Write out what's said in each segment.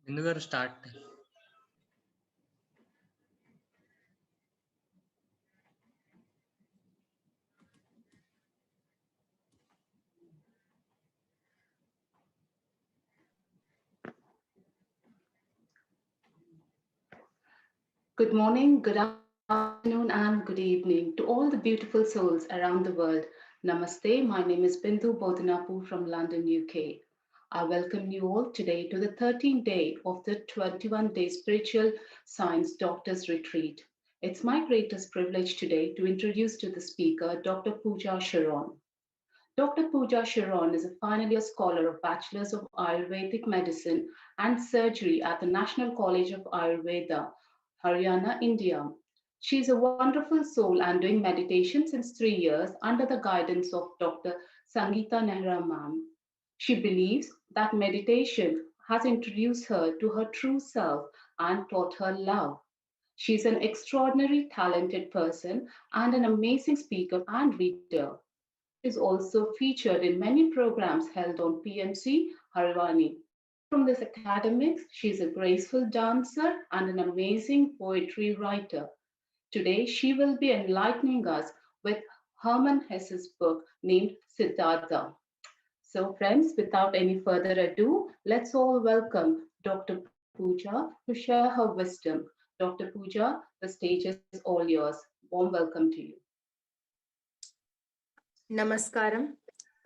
Bindu start. Good morning, good afternoon, and good evening to all the beautiful souls around the world. Namaste. My name is Bindu Bodhanapu from London, UK. I welcome you all today to the 13th day of the 21-day Spiritual Science Doctors Retreat. It's my greatest privilege today to introduce to the speaker Dr. Pooja Sheoran. Dr. Pooja Sheoran is a final year scholar of Bachelor's of Ayurvedic Medicine and Surgery at the National College of Ayurveda, Haryana, India. She is a wonderful soul and doing meditation since 3 years under the guidance of Dr. Sangeeta Nehra ma'am. She believes that meditation has introduced her to her true self and taught her love. She's an extraordinary talented person and an amazing speaker and reader. She is also featured in many programs held on PMC Haryanvi. Apart from this academics, she is a graceful dancer and an amazing poetry writer. Today, she will be enlightening us with Hermann Hesse's book named Siddhartha. So, friends, without any further ado, let's all welcome Dr. Pooja to share her wisdom. Dr. Pooja, the stage is all yours. Warm welcome to you. Namaskaram.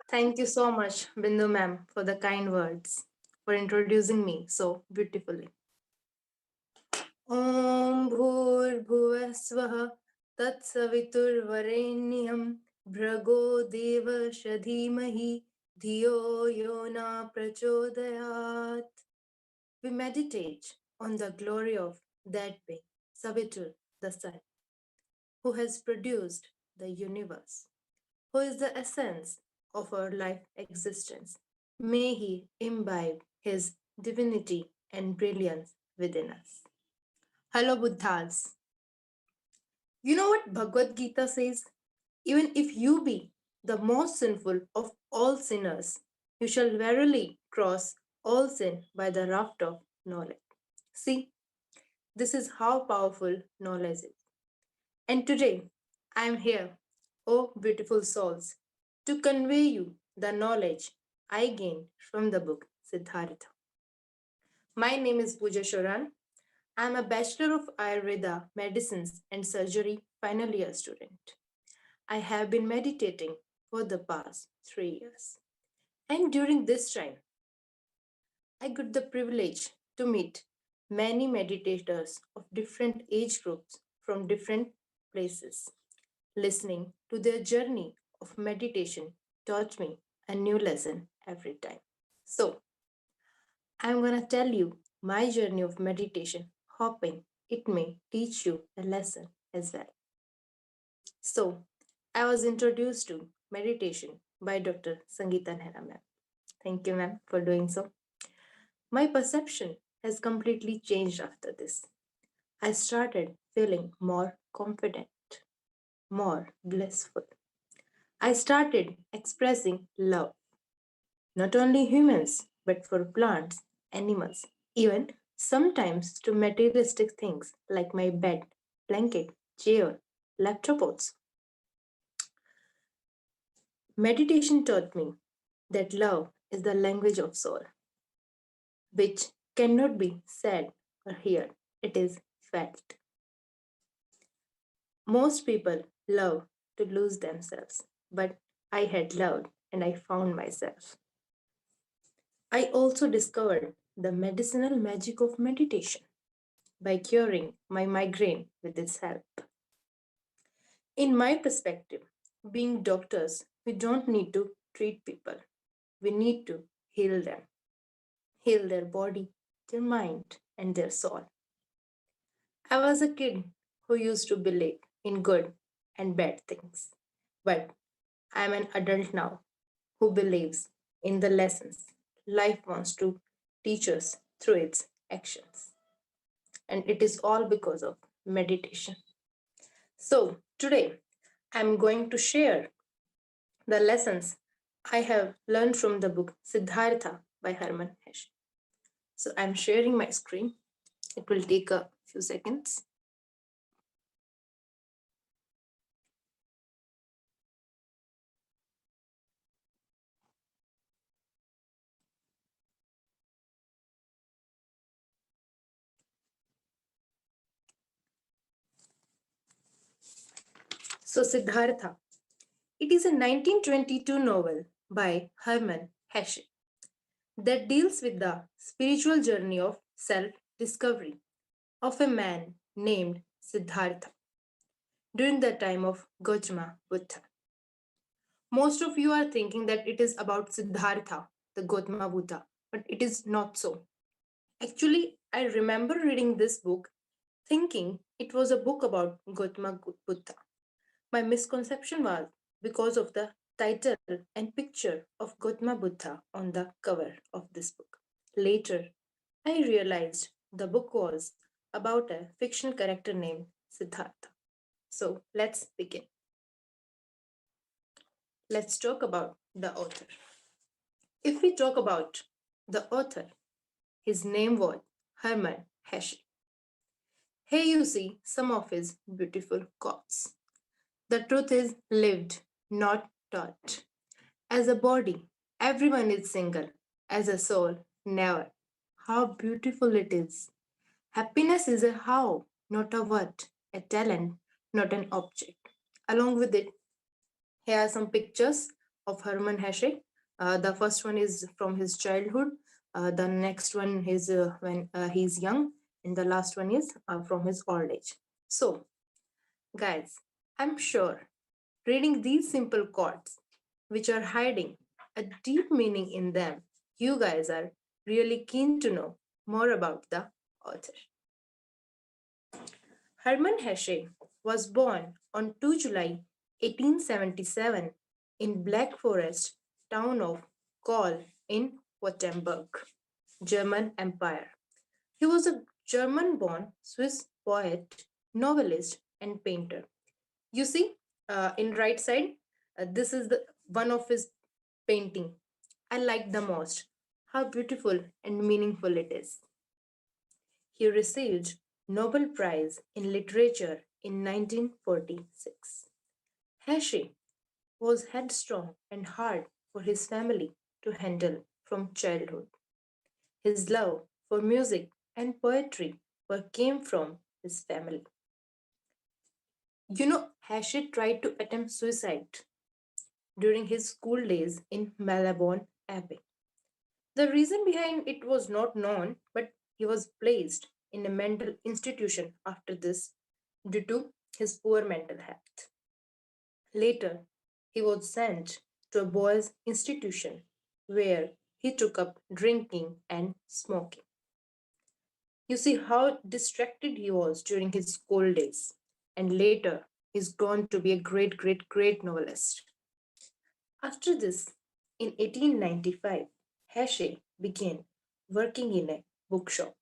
Thank you so much, Bindu ma'am, for the kind words, for introducing me so beautifully. Om Bhur Swaha Tat Savitur Varenyam Bhrago Deva Shadhimahi Dhiyo Yona Prachodayat. We meditate on the glory of that being, Savitur, the sun, who has produced the universe, who is the essence of our life existence. May he imbibe his divinity and brilliance within us. Hello, Buddhas. You know what Bhagavad Gita says? Even if you be the most sinful of all sinners, you shall verily cross all sin by the raft of knowledge. See, this is how powerful knowledge is. And today, I am here, oh beautiful souls, to convey you the knowledge I gained from the book Siddhartha. My name is Pooja Sheoran. I am a Bachelor of Ayurveda, Medicines and Surgery final year student. I have been meditating for the past 3 years. And during this time, I got the privilege to meet many meditators of different age groups from different places. Listening to their journey of meditation taught me a new lesson every time. So, I'm going to tell you my journey of meditation, hoping it may teach you a lesson as well. So, I was introduced to meditation by Dr. Sangeeta Nehra ma'am. Thank you, ma'am, for doing so. My perception has completely changed after this. I started feeling more confident, more blissful. I started expressing love, not only humans, but for plants, animals, even sometimes to materialistic things like my bed, blanket, chair, laptop also. Meditation taught me that love is the language of soul, which cannot be said or heard, it is felt. Most people love to lose themselves, but I had loved and I found myself. I also discovered the medicinal magic of meditation by curing my migraine with its help. In my perspective, being doctors, we don't need to treat people, we need to heal their body, their mind, and their soul. I was a kid who used to believe in good and bad things, but I'm an adult now who believes in the lessons life wants to teach us through its actions. And it is all because of meditation. So, today I'm going to share the lessons I have learned from the book Siddhartha by Hermann Hesse. So I'm sharing my screen. It will take a few seconds. So Siddhartha. It is a 1922 novel by Hermann Hesse that deals with the spiritual journey of self discovery of a man named Siddhartha during the time of Gautama Buddha. Most of you are thinking that it is about Siddhartha, the Gautama Buddha, but it is not so. Actually, I remember reading this book thinking it was a book about Gautama Buddha. My misconception was because of the title and picture of Gautama Buddha on the cover of this book. Later, I realized the book was about a fictional character named Siddhartha. So let's begin. Let's talk about the author. If we talk about the author, his name was Hermann Hesse. Here you see some of his beautiful quotes. The truth is lived, not taught. As a body, everyone is single. As a soul, never. How beautiful it is. Happiness is a how, not a what, a talent, not an object. Along with it, here are some pictures of Hermann Hesse. The first one is from his childhood. The next one is when he's young, and the last one is from his old age. So, guys, I'm sure reading these simple quotes, which are hiding a deep meaning in them, you guys are really keen to know more about the author. Hermann Hesse was born on 2 July 1877 in Black Forest town of Koll in Württemberg, German Empire. He was a German-born Swiss poet, novelist, and painter. You see, in right side, this is the one of his painting I like the most. How beautiful and meaningful it is. He received Nobel Prize in Literature in 1946. Hashi was headstrong and hard for his family to handle from childhood. His love for music and poetry came from his family. Hashi tried to attempt suicide during his school days in Malabon Abbey. The reason behind it was not known, but he was placed in a mental institution after this due to his poor mental health. Later, he was sent to a boys' institution where he took up drinking and smoking. You see how distracted he was during his school days, and later he's gone to be a great, great, great novelist. After this, in 1895, Hashi began working in a bookshop,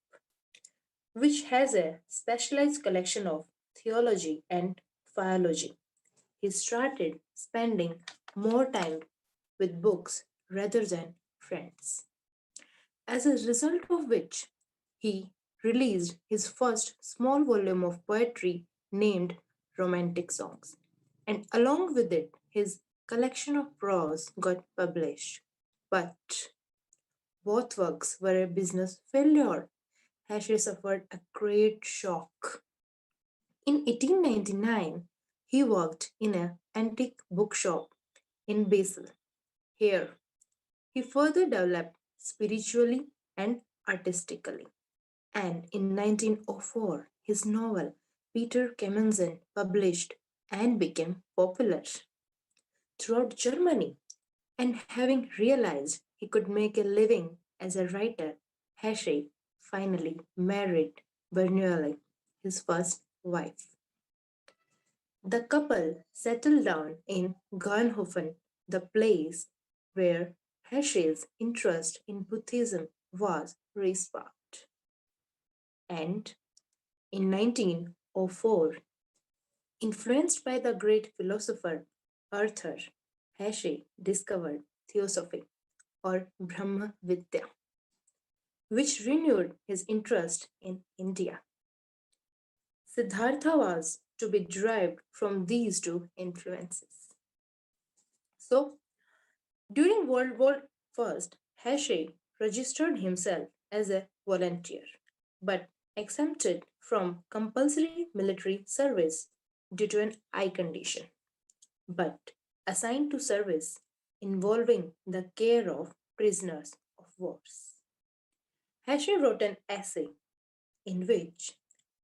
which has a specialized collection of theology and philology. He started spending more time with books rather than friends. As a result of which, he released his first small volume of poetry named Romantic Songs, and along with it, his collection of prose got published. But both works were a business failure. Hashi suffered a great shock. In 1899, he worked in an antique bookshop in Basel. Here, he further developed spiritually and artistically. And in 1904, his novel Peter Kamenzen published and became popular throughout Germany. And having realized he could make a living as a writer, Hashi finally married Bernoulli, his first wife. The couple settled down in Garnhofen, the place where Hashi's interest in Buddhism was re-sparked. And in 1904, influenced by the great philosopher Arthur, Hashi discovered Theosophy or Brahma Vidya. which renewed his interest in India. Siddhartha was to be derived from these two influences. So, during World War I, Hashi registered himself as a volunteer but exempted from compulsory military service due to an eye condition, but assigned to service involving the care of prisoners of wars. Hashi wrote an essay in which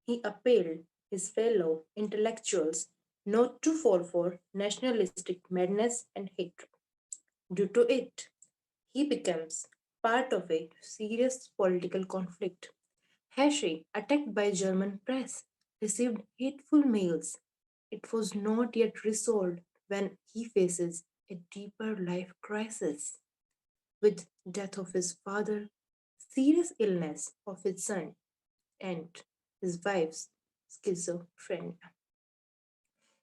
he appealed his fellow intellectuals not to fall for nationalistic madness and hatred. Due to it, he becomes part of a serious political conflict. Hashi, attacked by German press, received hateful mails. It was not yet resolved when he faces a deeper life crisis with death of his father, serious illness of his son, and his wife's schizophrenia.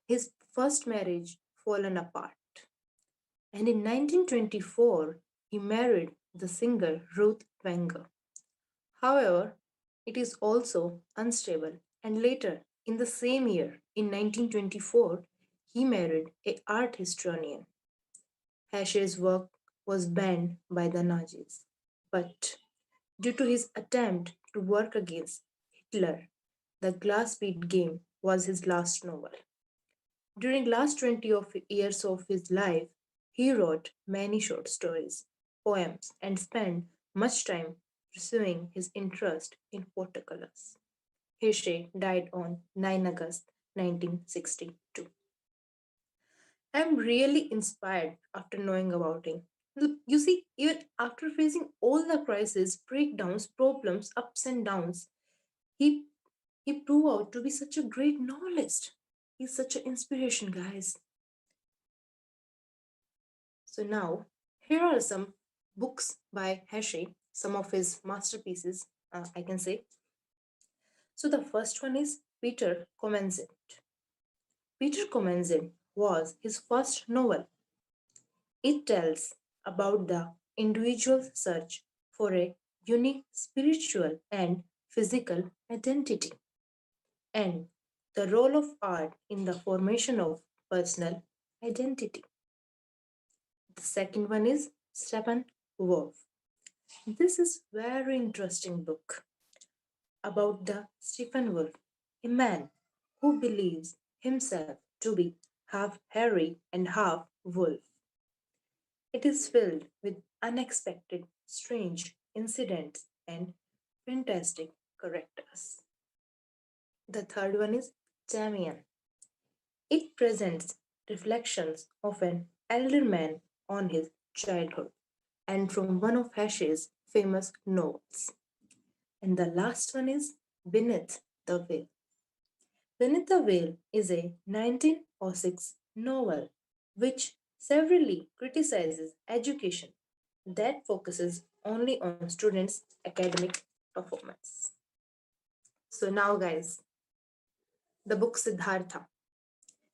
His first marriage fallen apart, and in 1924 he married the singer Ruth Wenger. However, it is also unstable, and later in the same year, in 1924, he married a art historian. Hashe's work was banned by the Nazis, but due to his attempt to work against Hitler, The Glass Bead Game was his last novel. During last 20 years of his life, he wrote many short stories, poems, and spent much time pursuing his interest in watercolors. Heshe died on 9 August 1962. I am really inspired after knowing about him. Look, you see, even after facing all the crises, breakdowns, problems, ups and downs, he he proved out to be such a great novelist. He's such an inspiration, guys. So now, here are some books by Hashi, some of his masterpieces, I can say. So the first one is Peter Comenzit. Peter Comenzit was his first novel. It tells about the individual's search for a unique spiritual and physical identity and the role of art in the formation of personal identity. The second one is Stephen Wolf. This is very interesting book about the Stephen Wolf, a man who believes himself to be half hairy and half wolf. It is filled with unexpected, strange incidents and fantastic characters. The third one is Damien. It presents reflections of an elder man on his childhood and from one of Hash's famous novels. And the last one is Beneath the Veil. Beneath the Veil is a 1906 novel which severely criticizes education that focuses only on students' academic performance. So now, guys, the book Siddhartha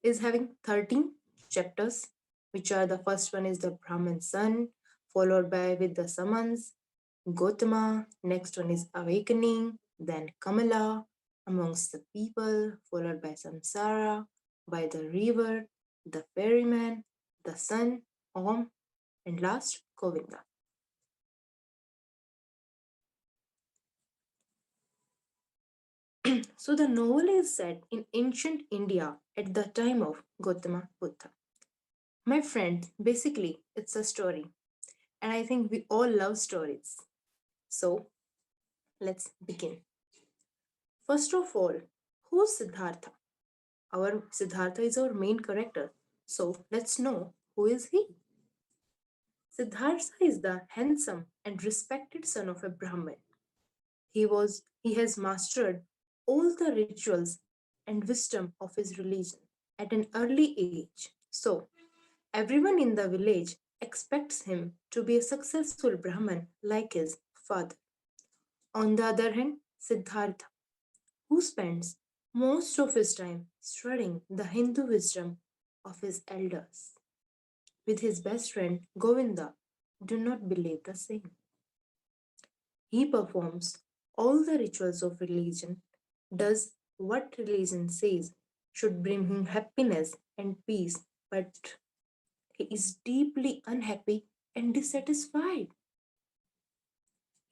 is having 13 chapters, which are the first one is the Brahmin son, followed by with the summons, Gautama, next one is awakening, then Kamala, amongst the people, followed by Samsara, by the river, the ferryman, the sun, Om, and last Govinda. So the novel is set in ancient India at the time of Gautama Buddha. My friend, basically, it's a story, and I think we all love stories. So let's begin. First of all, who's Siddhartha? Our Siddhartha is our main character. So let's know who is he. Siddhartha is the handsome and respected son of a Brahmin. He has mastered all the rituals and wisdom of his religion at an early age. So everyone in the village expects him to be a successful Brahmin like his father. On the other hand, Siddhartha, who spends most of his time studying the Hindu wisdom of his elders, with his best friend Govinda, do not believe the same. He performs all the rituals of religion, does what religion says should bring him happiness and peace, but he is deeply unhappy and dissatisfied.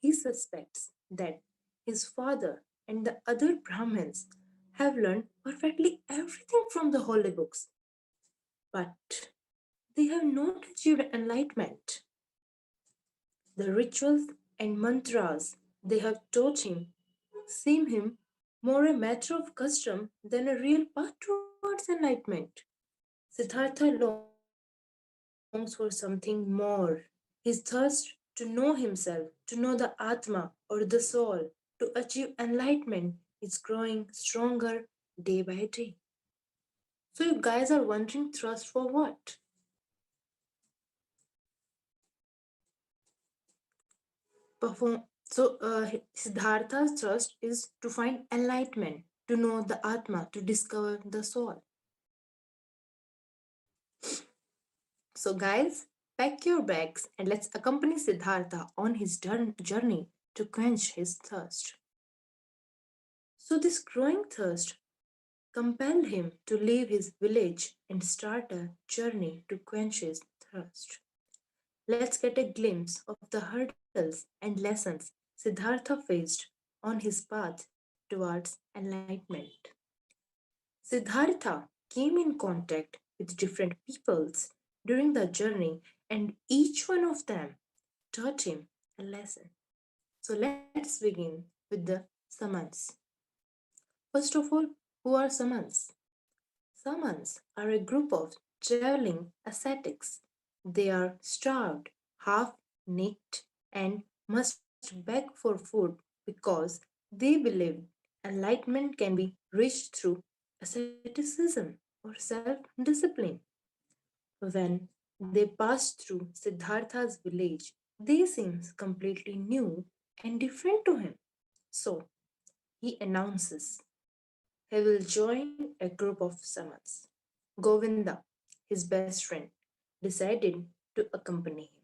He suspects that his father and the other Brahmins have learned perfectly everything from the holy books, but they have not achieved enlightenment. The rituals and mantras they have taught him seem him more a matter of custom than a real path towards enlightenment. Siddhartha longs for something more. His thirst to know himself, to know the Atma or the soul, to achieve enlightenment is growing stronger day by day. So, you guys are wondering thirst for what? Siddhartha's thrust is to find enlightenment, to know the Atma, to discover the soul. So, guys, pack your bags and let's accompany Siddhartha on his journey to quench his thirst. So, this growing thirst compelled him to leave his village and start a journey to quench his thirst. Let's get a glimpse of the hurdles and lessons Siddhartha faced on his path towards enlightenment. Siddhartha came in contact with different peoples during the journey, and each one of them taught him a lesson. So let's begin with the Samans. First of all, who are Samans? Samans are a group of traveling ascetics. They are starved, half naked, and must beg for food because they believe enlightenment can be reached through asceticism or self discipline. When they pass through Siddhartha's village, they seem completely new and different to him. So he announces he will join a group of Samans. Govinda, his best friend, decided to accompany him.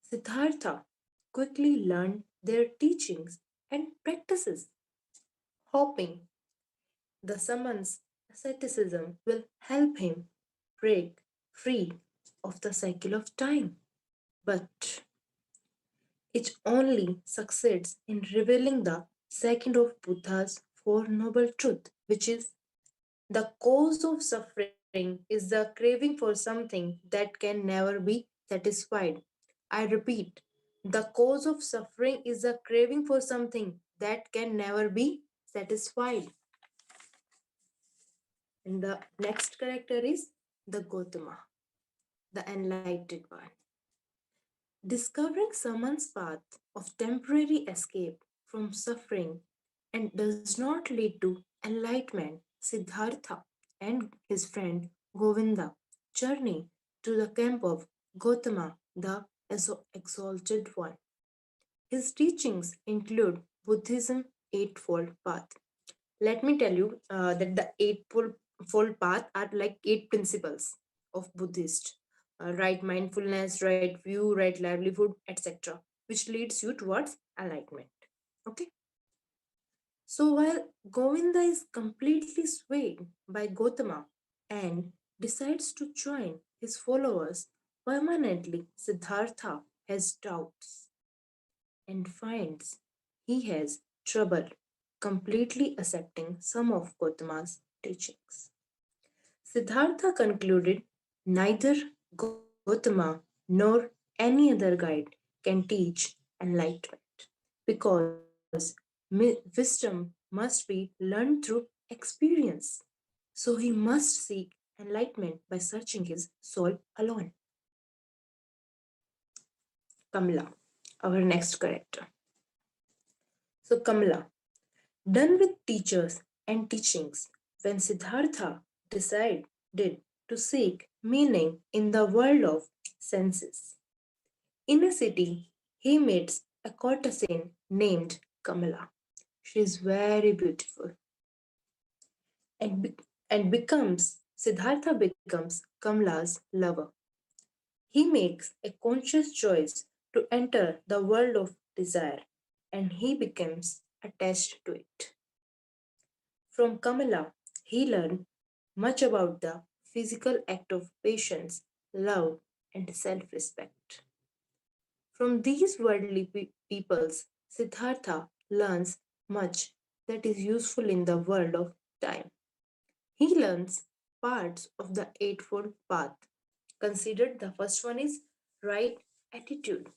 Siddhartha quickly learned their teachings and practices, hoping the Saman's asceticism will help him break free of the cycle of time. But it only succeeds in revealing the second of Buddha's Four Noble Truths, which is the cause of suffering is the craving for something that can never be satisfied. I repeat, the cause of suffering is the craving for something that can never be satisfied. And the next character is the Gautama, the enlightened one. Discovering someone's path of temporary escape from suffering and does not lead to enlightenment, Siddhartha and his friend Govinda journey to the camp of Gautama, the exalted one. His teachings include Buddhism Eightfold Path. Let me tell you that the Eightfold Path are like eight principles of Buddhist: right mindfulness, right view, right livelihood, etc., which leads you towards enlightenment. Okay. So while Govinda is completely swayed by Gautama and decides to join his followers permanently, Siddhartha has doubts and finds he has trouble completely accepting some of Gautama's teachings. Siddhartha concluded neither Gautama nor any other guide can teach enlightenment because wisdom must be learned through experience. So he must seek enlightenment by searching his soul alone. Kamla, our next character. So, Kamla, done with teachers and teachings, when Siddhartha decided to seek meaning in the world of senses. In a city, he meets a courtesan named Kamala. She is very beautiful and, becomes Siddhartha becomes Kamala's lover. He makes a conscious choice to enter the world of desire. and he becomes attached to it. From Kamala, he learned much about the physical act of patience, love, and self respect. From these worldly peoples, Siddhartha learns much that is useful in the world of time. He learns parts of the Eightfold Path. Considered the first one is right attitude,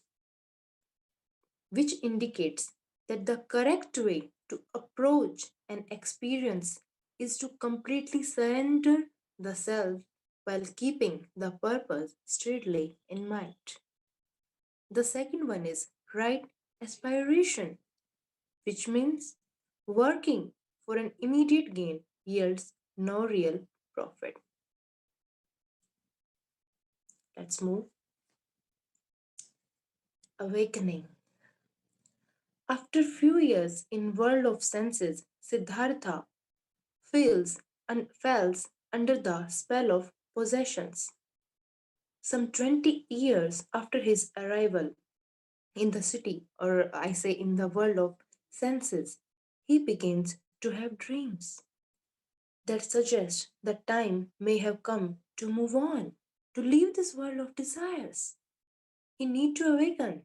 which indicates that the correct way to approach an experience is to completely surrender the self while keeping the purpose straightly in mind. The second one is right aspiration, which means working for an immediate gain yields no real profit. Let's move. Awakening. After few years in world of senses, Siddhartha falls under the spell of possessions. Some 20 years after his arrival in the city, or I say in the world of senses, he begins to have dreams that suggest that time may have come to move on, to leave this world of desires. He need to awaken.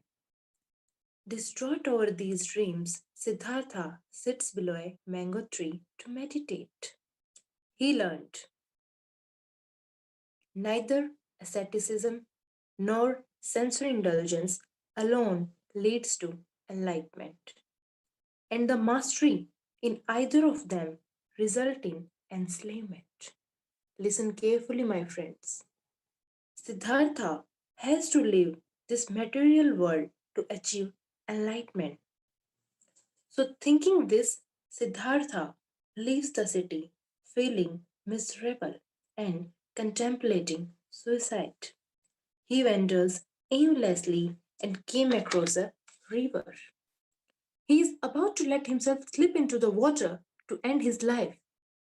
Distraught over these dreams, Siddhartha sits below a mango tree to meditate. He learned neither asceticism nor sensory indulgence alone leads to enlightenment, and the mastery in either of them result in enslavement. Listen carefully, my friends. Siddhartha has to leave this material world to achieve enlightenment. So, thinking this, Siddhartha leaves the city feeling miserable and contemplating suicide. He wanders aimlessly and came across a river. He is about to let himself slip into the water to end his life.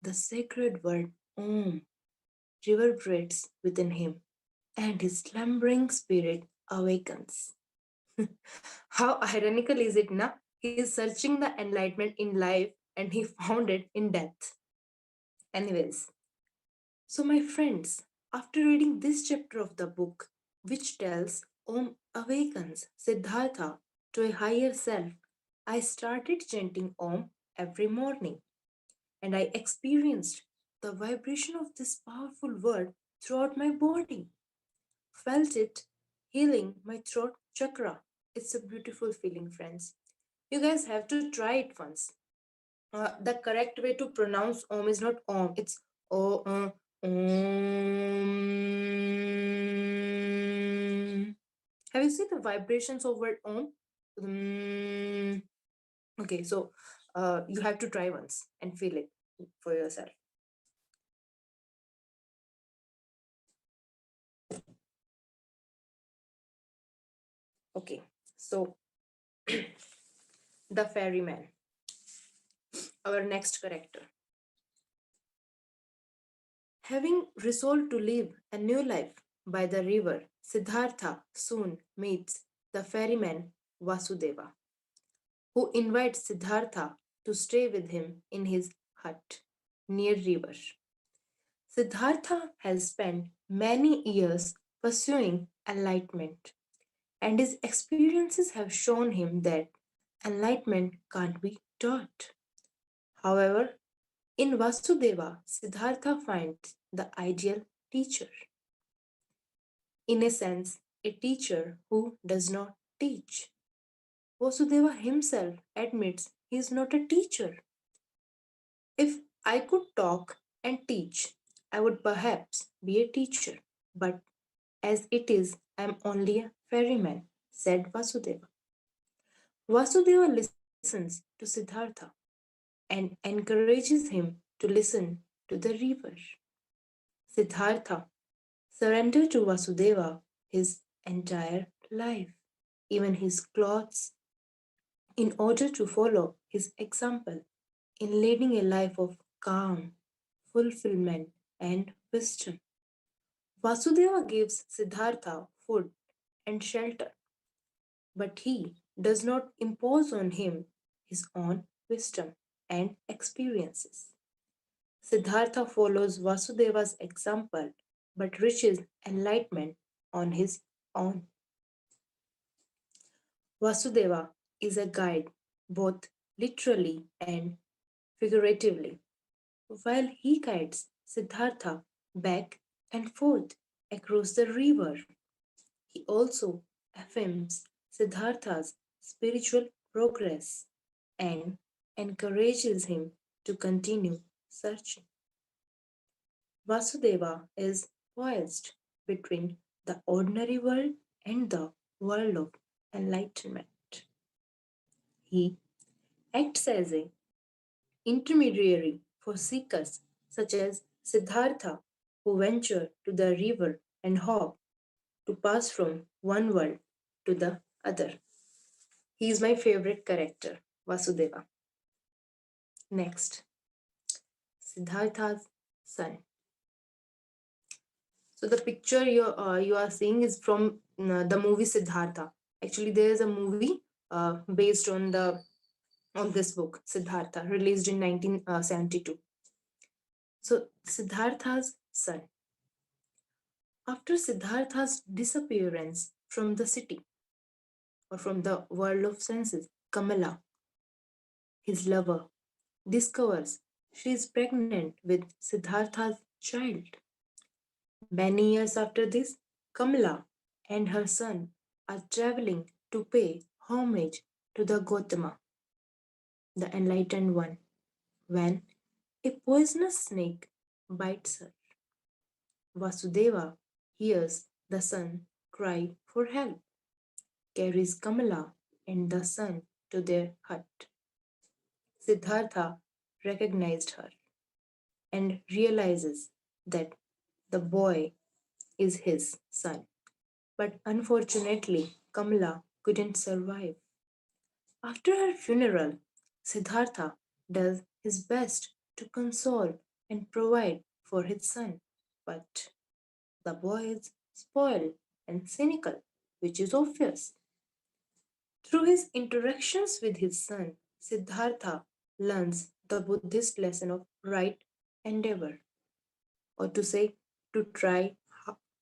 The sacred word Om reverberates within him, and his slumbering spirit awakens. How ironical is it, na? He is searching the enlightenment in life and he found it in death. Anyways, so my friends, after reading this chapter of the book, which tells Om awakens Siddhartha to a higher self, I started chanting Om every morning and I experienced the vibration of this powerful word throughout my body. Felt it healing my throat chakra. It's a beautiful feeling, friends. You guys have to try it once. The correct way to pronounce Om is not Om, it's O. Om. Have you seen the vibrations of word Om? Mm. Okay, so you have to try once and feel it for yourself. Okay, so the ferryman, our next character. Having resolved to live a new life by the river, Siddhartha soon meets the ferryman Vasudeva, who invites Siddhartha to stay with him in his hut near river. Siddhartha has spent many years pursuing enlightenment, and his experiences have shown him that enlightenment can't be taught. However, in Vasudeva, Siddhartha finds the ideal teacher. In a sense, a teacher who does not teach. Vasudeva himself admits he is not a teacher. If I could talk and teach, I would perhaps be a teacher. But as it is, I am only a ferryman, said Vasudeva. Vasudeva listens to Siddhartha and encourages him to listen to the river. Siddhartha surrendered to Vasudeva his entire life, even his clothes, in order to follow his example in leading a life of calm, fulfillment, and wisdom. Vasudeva gives Siddhartha food and shelter, but he does not impose on him his own wisdom and experiences. Siddhartha follows Vasudeva's example but reaches enlightenment on his own. Vasudeva is a guide both literally and figuratively, while he guides Siddhartha back and forth across the river. He also affirms Siddhartha's spiritual progress and encourages him to continue searching. Vasudeva is poised between the ordinary world and the world of enlightenment. He acts as an intermediary for seekers such as Siddhartha, who venture to the river and hope to pass from one world to the other. He is my favorite character, Vasudeva. Next, Siddhartha's son. So the picture you are seeing is from the movie Siddhartha. Actually, there is a movie based on this book Siddhartha, released in 1972. So Siddhartha's son. After Siddhartha's disappearance from the city or from the world of senses, Kamala, his lover, discovers she is pregnant with Siddhartha's child. Many years after this, Kamala and her son are traveling to pay homage to the Gautama, the enlightened one, when a poisonous snake bites her. Vasudeva hears the son cry for help, carries Kamala and the son to their hut. Siddhartha recognized her and realizes that the boy is his son. But unfortunately, Kamala couldn't survive. After her funeral, Siddhartha does his best to console and provide for his son. But the boy is spoiled and cynical, which is obvious. Through his interactions with his son, Siddhartha learns the Buddhist lesson of right endeavor, or to say, to try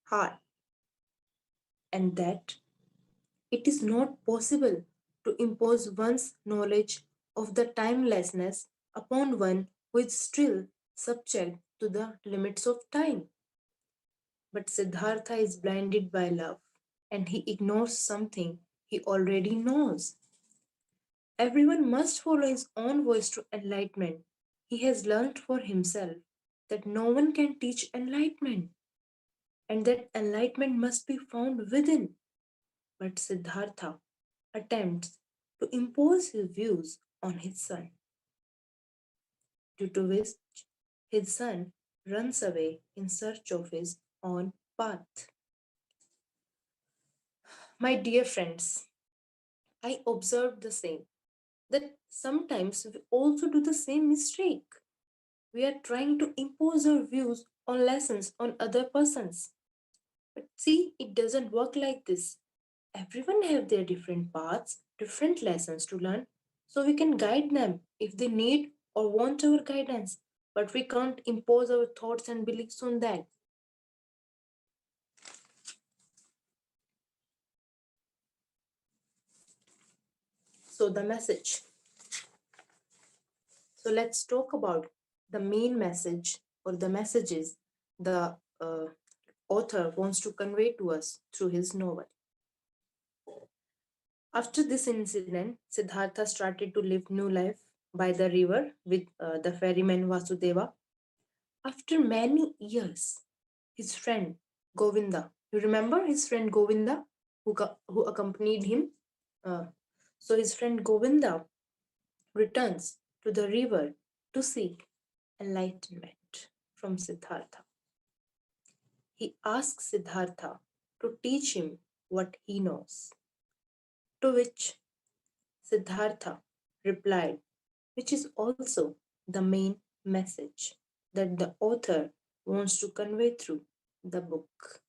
hard, and that it is not possible to impose one's knowledge of the timelessness upon one who is still subject to the limits of time. But Siddhartha is blinded by love and he ignores something he already knows. Everyone must follow his own voice to enlightenment. He has learned for himself that no one can teach enlightenment and that enlightenment must be found within. But Siddhartha attempts to impose his views on his son, due to which his son runs away in search of his own path. My dear friends, I observed the same that sometimes we also do the same mistake. We are trying to impose our views on lessons on other persons. But see, it doesn't work like this. Everyone have their different paths, different lessons to learn, so we can guide them if they need or want our guidance, but we can't impose our thoughts and beliefs on that. So the message. So let's talk about the main message or the messages the author wants to convey to us through his novel. After this incident, Siddhartha started to live new life by the river with the ferryman Vasudeva. After many years, his friend Govinda, you remember his friend Govinda who accompanied him? Uh, so his friend Govinda returns to the river to seek enlightenment from Siddhartha. He asks Siddhartha to teach him what he knows. To which Siddhartha replied, which is also the main message that the author wants to convey through the book.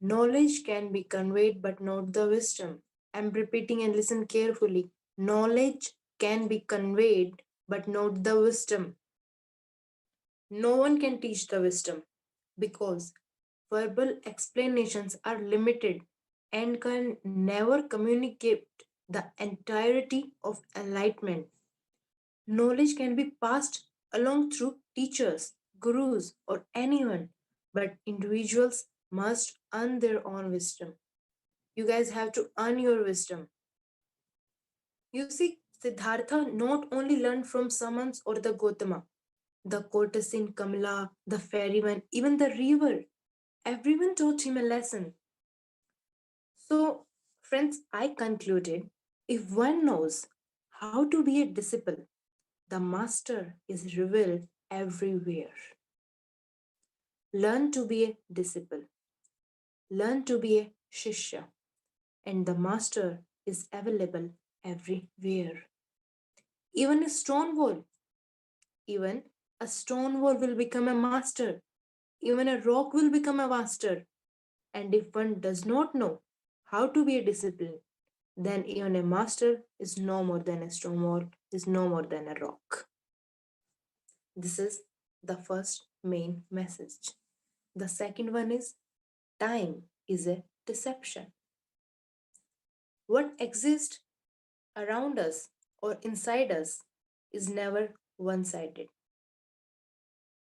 Knowledge can be conveyed, but not the wisdom. I'm repeating and listen carefully. Knowledge can be conveyed, but not the wisdom. No one can teach the wisdom because verbal explanations are limited and can never communicate the entirety of enlightenment. Knowledge can be passed along through teachers, gurus, or anyone, but individuals must earn their own wisdom. You guys have to earn your wisdom. You see, Siddhartha not only learned from Samans or the Gautama, the courtesan Kamala, the ferryman, even the river. Everyone taught him a lesson. So, friends, I concluded if one knows how to be a disciple, the master is revealed everywhere. Learn to be a disciple, learn to be a shishya, and the master is available everywhere. Even a stone wall, even a stone wall will become a master. Even a rock will become a master. And if one does not know how to be a discipline, then even a master is no more than a stone wall, is no more than a rock. This is the first main message. The second one is time is a deception. What exists around us or inside us is never one sided.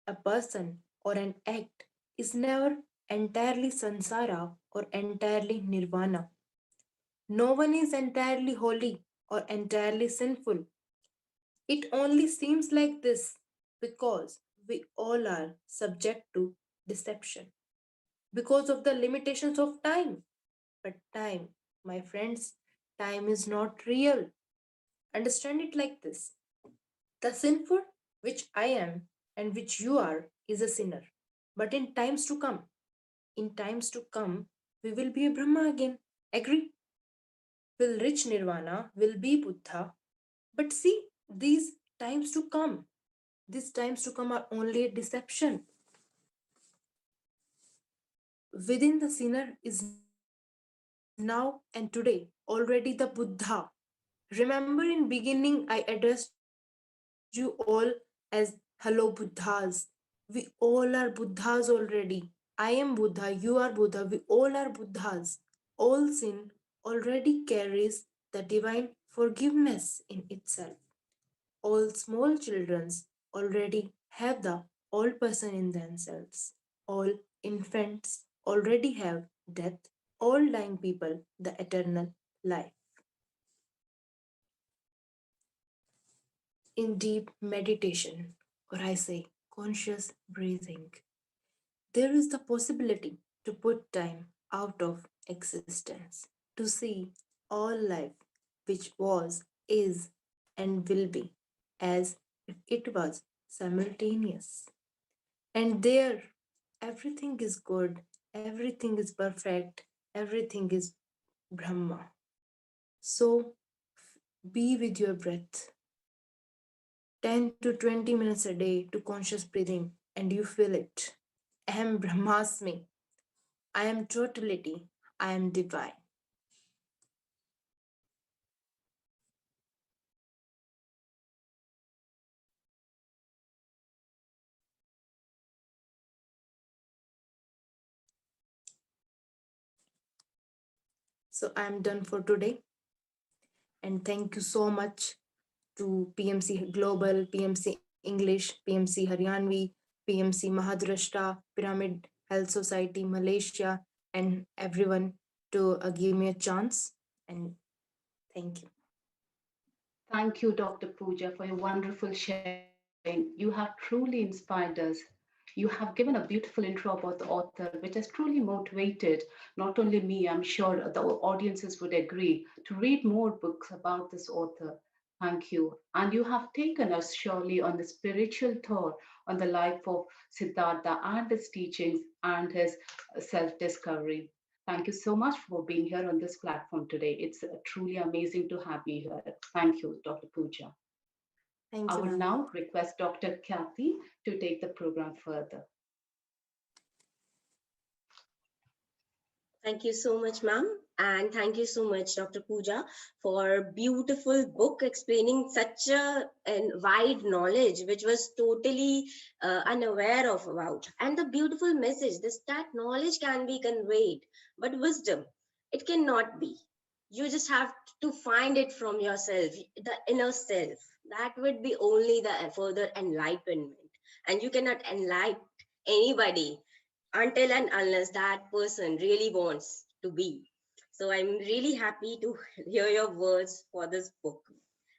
A person or an act is never entirely sansara or entirely nirvana. No one is entirely holy or entirely sinful. It only seems like this because we all are subject to deception because of the limitations of time. But time, my friends, time is not real. Understand it like this: the sinful, which I am and which you are, is a sinner. But in times to come, we will be a Brahma again. Agree? Will reach Nirvana, will be Buddha. But see, these times to come are only a deception. Within the sinner is now and today already the Buddha. Remember in beginning I addressed you all as hello Buddhas. We all are Buddhas already. I am Buddha, you are Buddha, we all are Buddhas. All sin already carries the divine forgiveness in itself. All small children already have the old person in themselves. All infants already have death. All dying people, the eternal life. In deep meditation, or I say conscious breathing, there is the possibility to put time out of existence, to see all life which was, is, and will be as if it was simultaneous. And there, everything is good, everything is perfect, everything is Brahma. So be with your breath 10 to 20 minutes a day to conscious breathing, and you feel it. Aham Brahmasmi. I am totality. I am divine. So I am done for today. And thank you so much to PMC Global, PMC English, PMC Haryanvi, PMC Mahadrashta, Pyramid Health Society, Malaysia, and everyone to give me a chance. And thank you. Thank you, Dr. Pooja, for your wonderful sharing. You have truly inspired us. You have given a beautiful intro about the author, which has truly motivated not only me, I'm sure the audiences would agree, to read more books about this author. Thank you. And you have taken us surely on the spiritual tour on the life of Siddhartha and his teachings and his self discovery. Thank you so much for being here on this platform today. It's truly amazing to have you here. Thank you, Dr. Pooja. Thank I you, would ma'am. now request Dr. Kathy to take the program further. Thank you so much, ma'am. And thank you so much, Dr. Pooja, for beautiful book explaining such a wide knowledge, which was totally unaware of about. And the beautiful message, this that knowledge can be conveyed, but wisdom, it cannot be. You just have to find it from yourself, the inner self. That would be only the further enlightenment. And you cannot enlighten anybody until and unless that person really wants to be. So I'm really happy to hear your words for this book.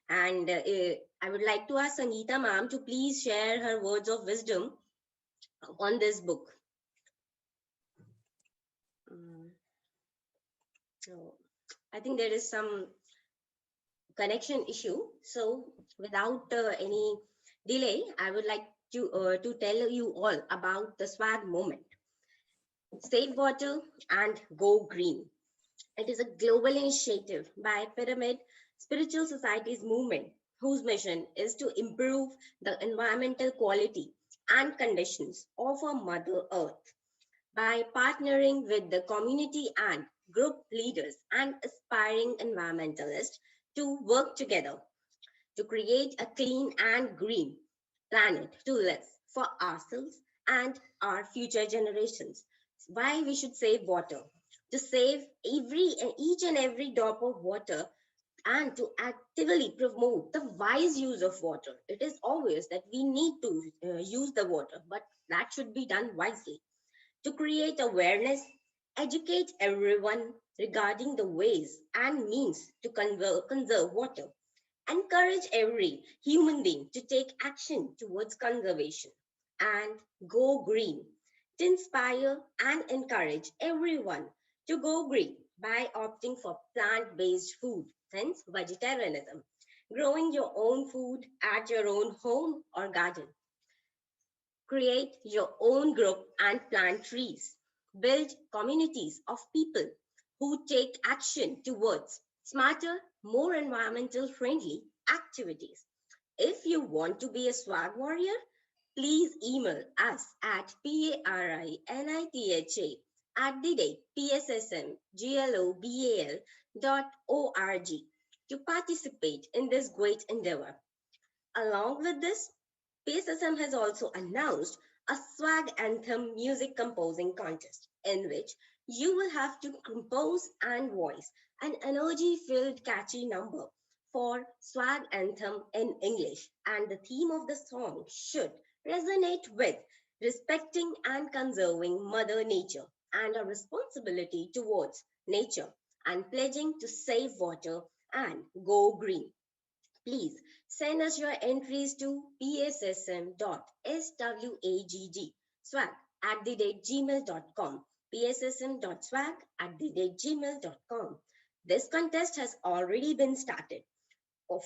And I would like to ask Sangeeta ma'am to please share her words of wisdom on this book. Mm, so I think there is some connection issue. So without any delay, I would like to tell you all about the swag moment. Save water and go green. It is a global initiative by Pyramid Spiritual Societies movement, whose mission is to improve the environmental quality and conditions of our Mother Earth by partnering with the community and group leaders and aspiring environmentalists to work together to create a clean and green planet to live for ourselves and our future generations. Why we should save water? To save each and every drop of water and to actively promote the wise use of water. It is obvious that we need to use the water, but that should be done wisely. To create awareness, educate everyone regarding the ways and means to conserve water, encourage every human being to take action towards conservation, and go green, to inspire and encourage everyone to go green by opting for plant-based food, hence vegetarianism, growing your own food at your own home or garden, create your own group and plant trees, build communities of people who take action towards smarter, more environmental friendly activities. If you want to be a swag warrior, please email us at parinitha@pssmglobal.org to participate in this great endeavor. Along with this, PSSM has also announced a swag anthem music composing contest in which you will have to compose and voice an energy filled catchy number for swag anthem in English, and the theme of the song should resonate with respecting and conserving Mother Nature and a responsibility towards nature and pledging to save water and go green. Please send us your entries to pssm.swag@gmail.com. pssm.swag@gmail.com. This contest has already been started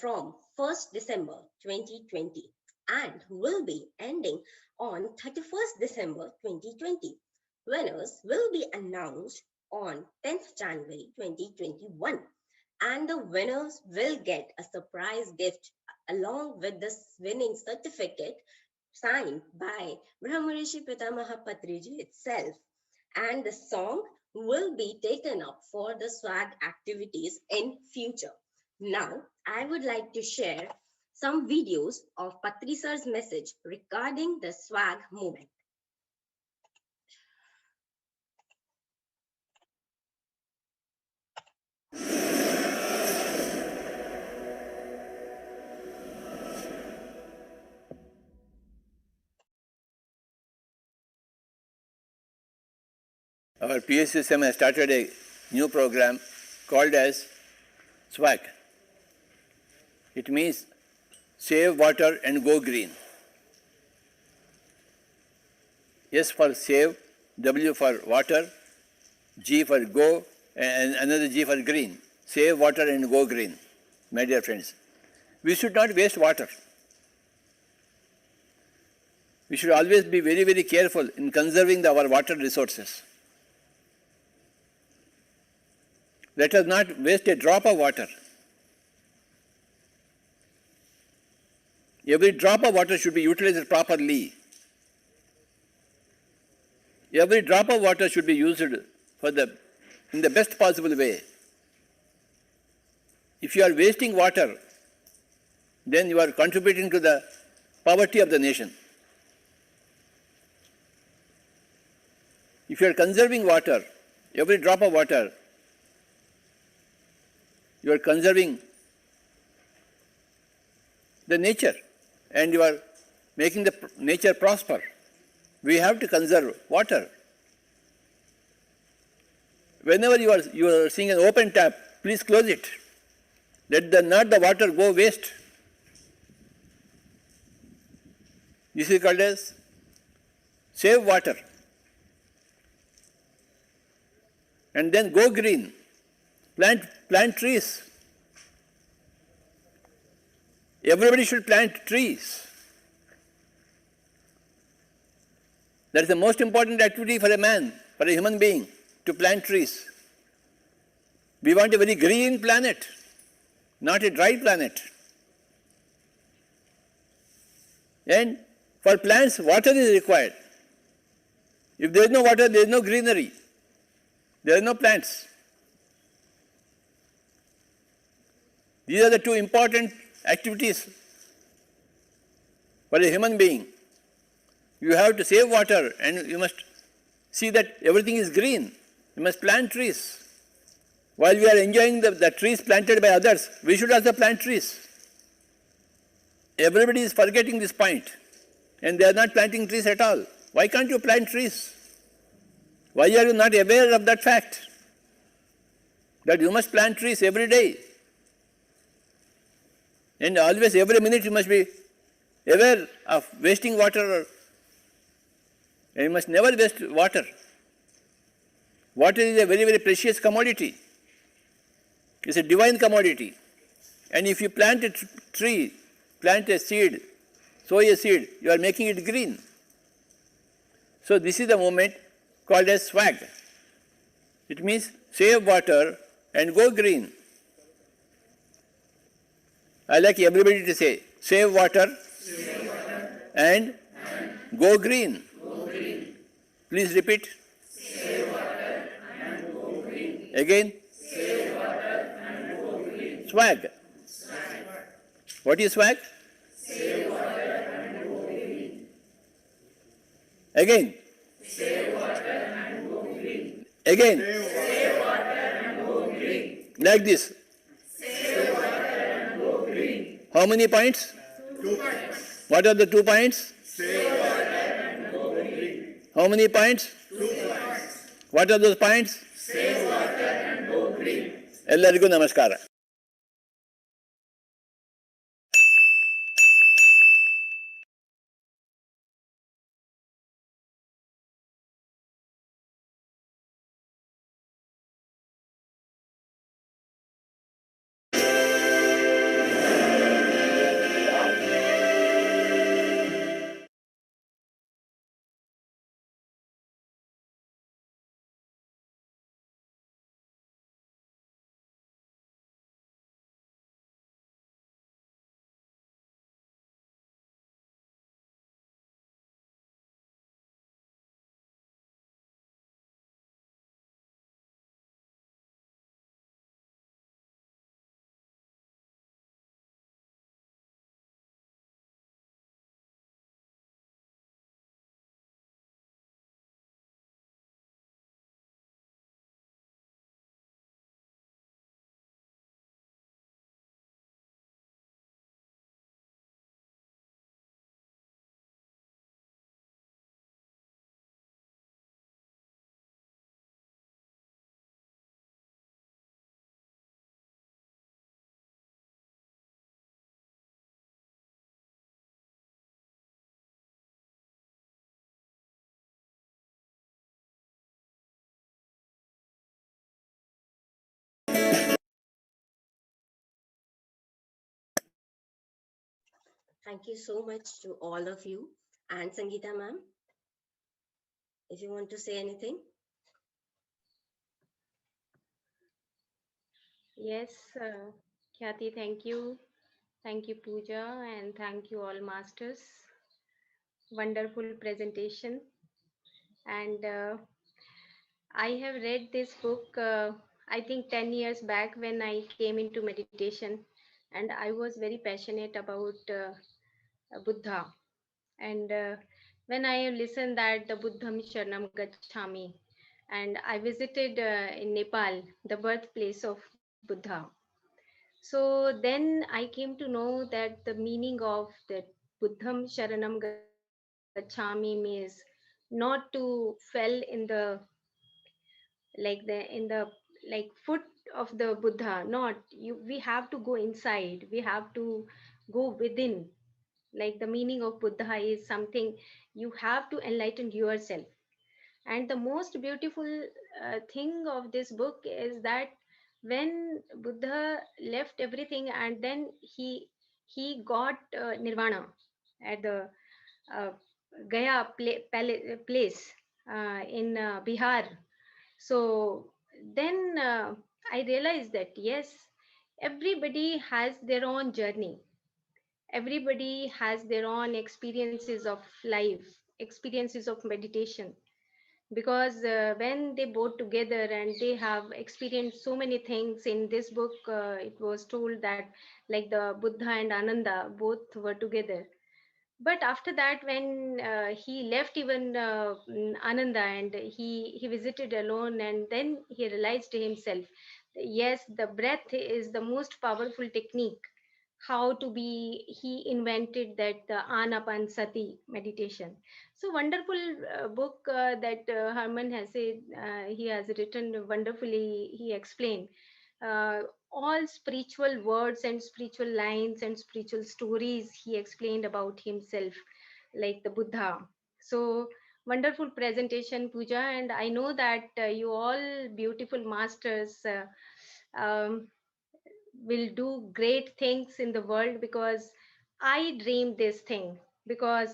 from 1st December 2020 and will be ending on 31st December 2020. Winners will be announced on 10th January 2021, and the winners will get a surprise gift along with the winning certificate signed by Brahmarishi Pitamaha Patriji itself. And the song will be taken up for the swag activities in future. Now, I would like to share some videos of Patri sir's message regarding the swag movement. Our PSSM has started a new program called as SWAG. It means Save Water and Go Green. S for save, W for water, G for go, and another G for green. Save water and go green, my dear friends. We should not waste water. We should always be very, very careful in conserving our water resources. Let us not waste a drop of water. Every drop of water should be utilized properly. Every drop of water should be used for the in the best possible way. If you are wasting water, then you are contributing to the poverty of the nation. If you are conserving water, every drop of water, you are conserving the nature and you are making the nature prosper. We have to conserve water. Whenever you are seeing an open tap, please close it. Let not the water go waste. This is called as save water. And then go green. Plant trees. Everybody should plant trees. That is the most important activity for a man, for a human being, to plant trees. We want a very green planet, not a dry planet. And for plants, water is required. If there is no water, there is no greenery. There are no plants. These are the two important activities for a human being. You have to save water and you must see that everything is green. You must plant trees. While we are enjoying the trees planted by others, we should also plant trees. Everybody is forgetting this point and they are not planting trees at all. Why can't you plant trees? Why are you not aware of that fact? That you must plant trees every day. And always, every minute, you must be aware of wasting water. And you must never waste water. Water is a very, very precious commodity. It's a divine commodity. And if you plant a tree, plant a seed, sow a seed, you are making it green. So this is the movement called as swag. It means save water and go green. I like everybody to say, save water, and go green. Please repeat. Save water and go green. Again. Save water and go green. Swag. What is swag? Save water and go green. Again. Save water and go green. Again. Save water and go green. Like this. Save water and go green. How many points? 2 points. What are the 2 points? Save water and go green. How many points? 2 points. What are those points? Save water and go green. ಎಲ್ಲರಿಗೂ ನಮಸ್ಕಾರ. Thank you so much to all of you. And Sangeeta ma'am, if you want to say anything. Yes, Khyati, thank you. Thank you, Pooja, and thank you all masters. Wonderful presentation. And I have read this book, I think 10 years back when I came into meditation, and I was very passionate about Buddha. And when I listened that the Buddham Sharanam Gacchami, and I visited in Nepal, the birthplace of Buddha. So then I came to know that the meaning of that Buddham Sharanam Gacchami means not to fell in the like foot of the Buddha. Not you. We have to go inside. We have to go within. Like the meaning of Buddha is something you have to enlighten yourself. And the most beautiful thing of this book is that when Buddha left everything and then he got nirvana at the uh, place in Bihar. So then I realized that yes, everybody has their own journey, everybody has their own experiences of life, experiences of meditation, because when they both together and they have experienced so many things. In this book it was told that like the Buddha and Ananda both were together, but after that when he left even Ananda, and he visited alone, and then he realized himself, yes, the breath is the most powerful technique. How to be, he invented that anapansati meditation. So wonderful book that Hermann Hesse, he has written wonderfully. He explained uh, all spiritual words and spiritual lines and spiritual stories. He explained about himself, like the Buddha. So wonderful presentation, Pooja, and I know that you all beautiful masters um, will do great things in the world, because I dream this thing, because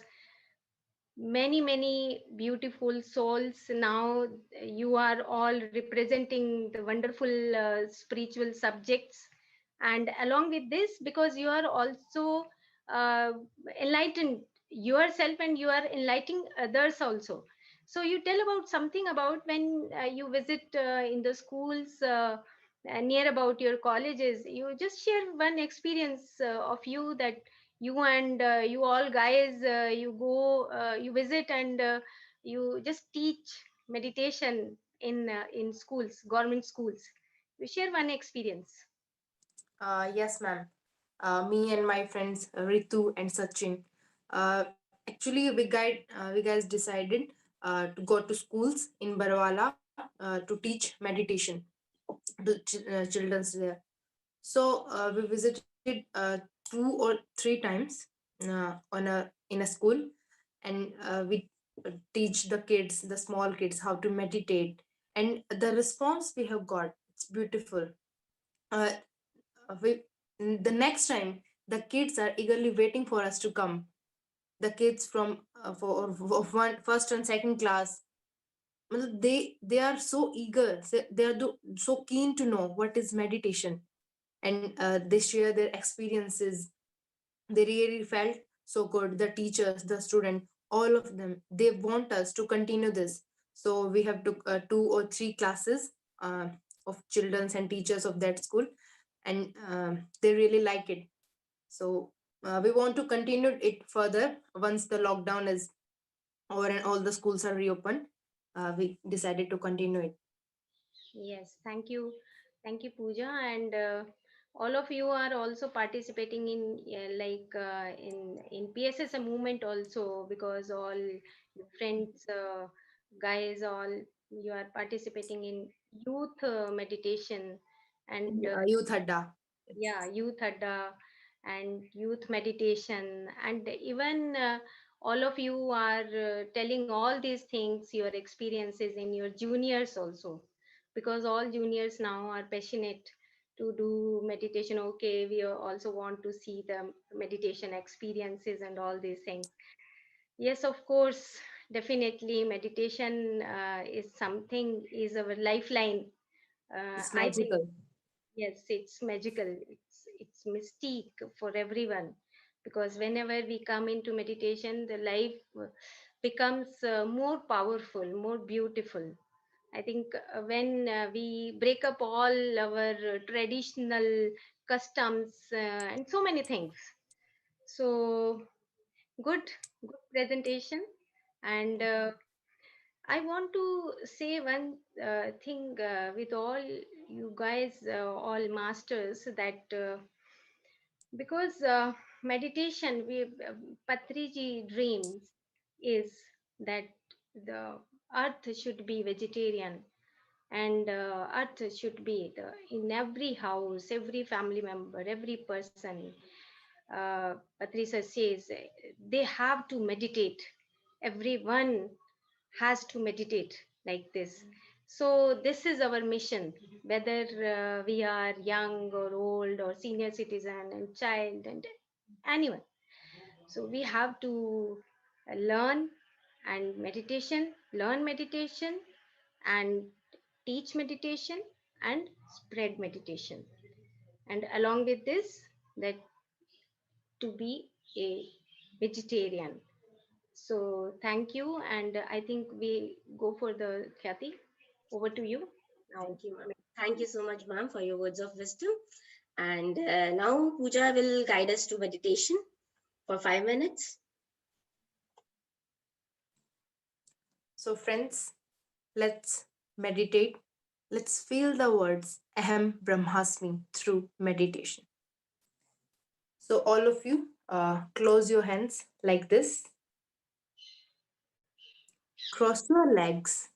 many beautiful souls now, you are all representing the wonderful spiritual subjects, and along with this, because you are also uh, enlightened yourself and you are enlightening others also. So you tell about something about when you visit in the schools near about your colleges. You just share one experience of you, that you and you all guys, you go, you visit, and you just teach meditation in schools, government schools. You share one experience. Yes, ma'am. Me and my friends Ritu and Sachin. Actually, we guys decided to go to schools in Barwala to teach meditation to children's there. So we visited two or three times on a in a school, and we teach the kids, the small kids, how to meditate, and the response we have got, it's beautiful. Uh, we, the next time the kids are eagerly waiting for us to come. The kids from of one first and second class, matlab they are so eager, they are so keen to know what is meditation, and they share their experiences. They really felt so good. The teachers, the student, all of them, they want us to continue this. So we have took two or three classes of childrens and teachers of that school, and they really like it. So we want to continue it further once the lockdown is over and all the schools are reopened. We decided to continue it. Yes, thank you, Pooja, and all of you are also participating in in PSS movement also, because all your friends, guys, all you are participating in youth meditation, and Youth Hadda. yeah, youth adda and youth meditation, and even all of you are telling all these things, your experiences in your juniors also, because all juniors now are passionate to do meditation. Okay, we also want to see the meditation experiences and all these things. Yes, of course, definitely meditation is something, is our lifeline. It's I think magical. yes, it's magical. It's mystique for everyone, because whenever we come into meditation, the life becomes more powerful, more beautiful, I think when we break up all our traditional customs and so many things. So good, good presentation. And I want to say one thing with all you guys, all masters, that because meditation, we Patriji dreams is that the earth should be vegetarian, and earth should be in every house, every family member, every person. Patricia says they have to meditate. Everyone has to meditate like this. So this is our mission, whether we are young or old or senior citizen and child and anyone. So we have to learn and learn meditation, and teach meditation, and spread meditation. And along with this, that to be a vegetarian. So thank you, and I think we go for the Khyati. Over to you. Now, Thank you, ma'am. Thank you so much, ma'am, for your words of wisdom. And now Pooja will guide us to meditation for 5 minutes. So, friends, let's meditate. Let's feel the words Aham Brahmasmi through meditation. So, all of you, close your hands like this, cross your legs.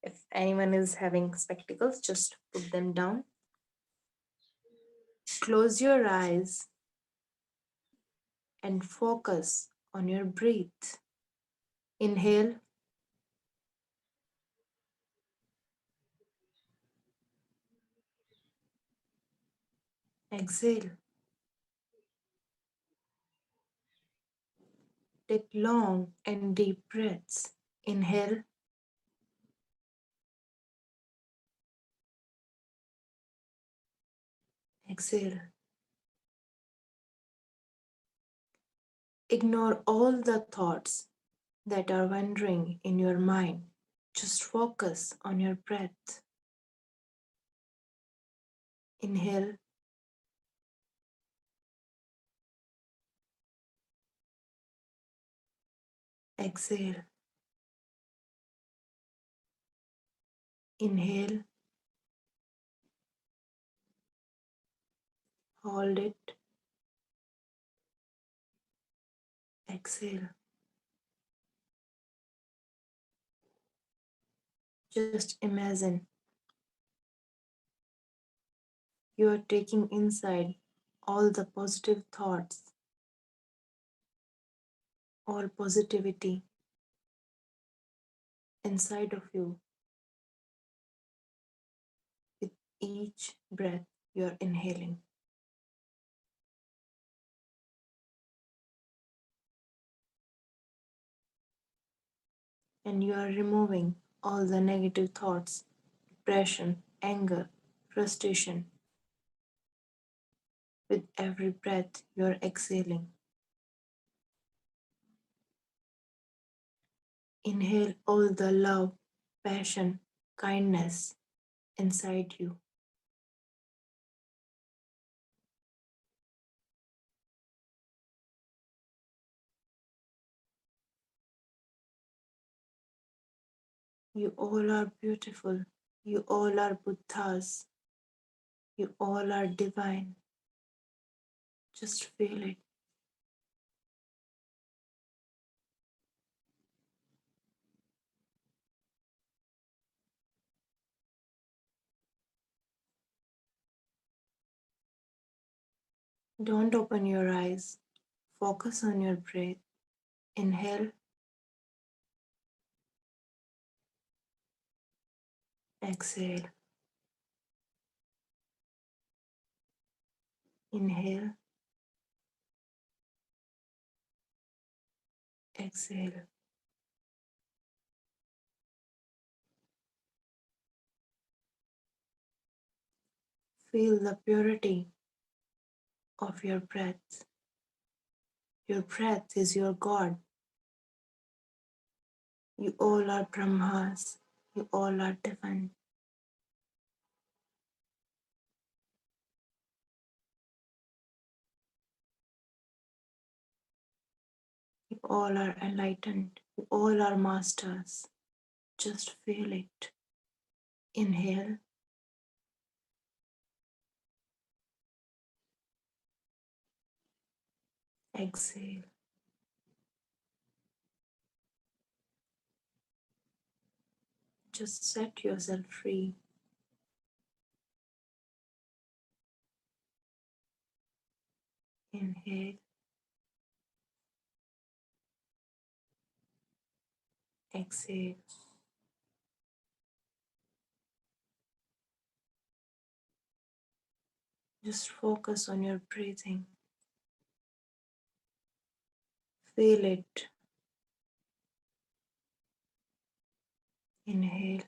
If anyone is having spectacles, just put them down. Close your eyes and focus on your breath. Inhale, exhale. Take long and deep breaths. Inhale, exhale. Ignore all the thoughts that are wandering in your mind. Just focus on your breath. Inhale, exhale. Inhale, hold it, exhale. Just imagine you are taking inside all the positive thoughts, all positivity inside of you with each breath you are inhaling. And you are removing all the negative thoughts, depression, anger, frustration. With every breath you are exhaling. Inhale all the love, passion, kindness inside you. You all are beautiful. You all are Buddhas. You all are divine. Just feel it. Don't open your eyes. Focus on your breath. Inhale, exhale. Inhale, exhale. Feel the purity of your breath. Your breath is your God. You all are Brahmas. You all are divine. You all are enlightened. You all are masters. Just feel it. Inhale. Exhale. Just set yourself free. Inhale. Exhale. Just focus on your breathing. Feel it. Inhale.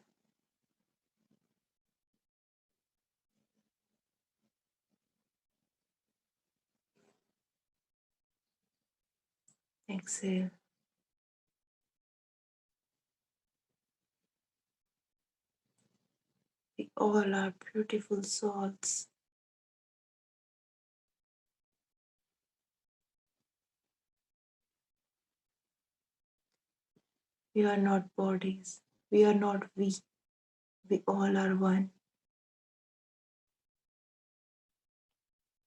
Exhale. We all are beautiful souls. We are not bodies. We are not we. We all are one.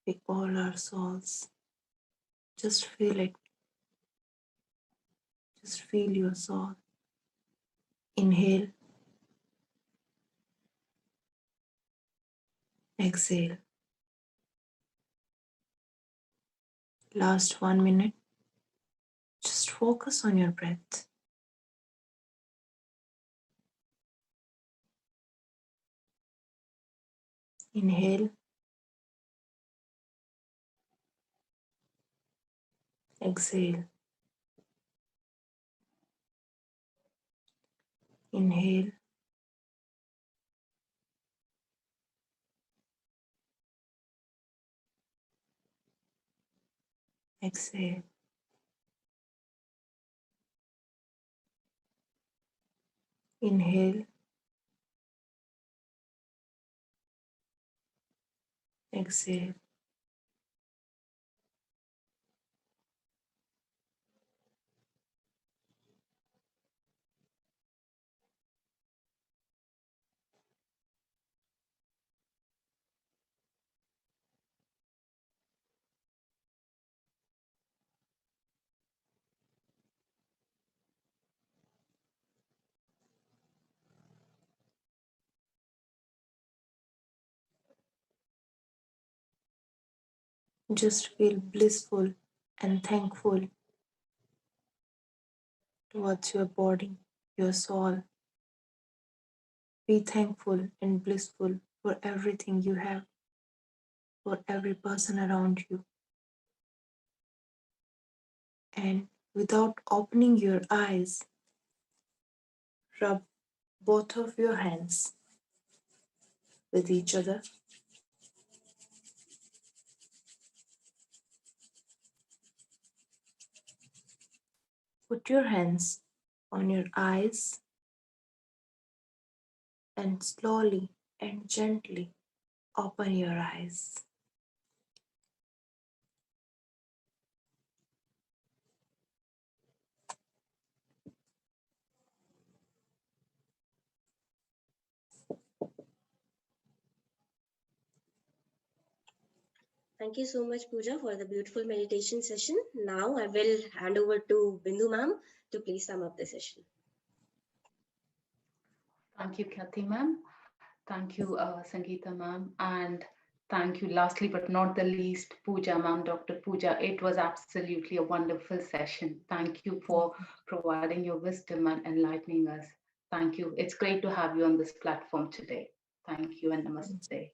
We all are souls. Just feel it. Just feel your soul. Inhale. Exhale. Last 1 minute. Just focus on your breath. Inhale. Exhale. Inhale. Exhale. Inhale. Exhale. Just feel blissful and thankful towards your body, your soul. Be thankful and blissful for everything you have, for every person around you. And without opening your eyes, rub both of your hands with each other. Put your hands on your eyes and slowly and gently open your eyes. Thank you so much, Pooja, for the beautiful meditation session. Now I will hand over to Bindu ma'am to please sum up the session. Thank you, Kathy ma'am. Thank you, Sangeeta ma'am. And thank you, lastly but not the least, Pooja ma'am, Dr. Pooja. It was absolutely a wonderful session. Thank you for providing your wisdom and enlightening us. Thank you. It's great to have you on this platform today. Thank you and namaste.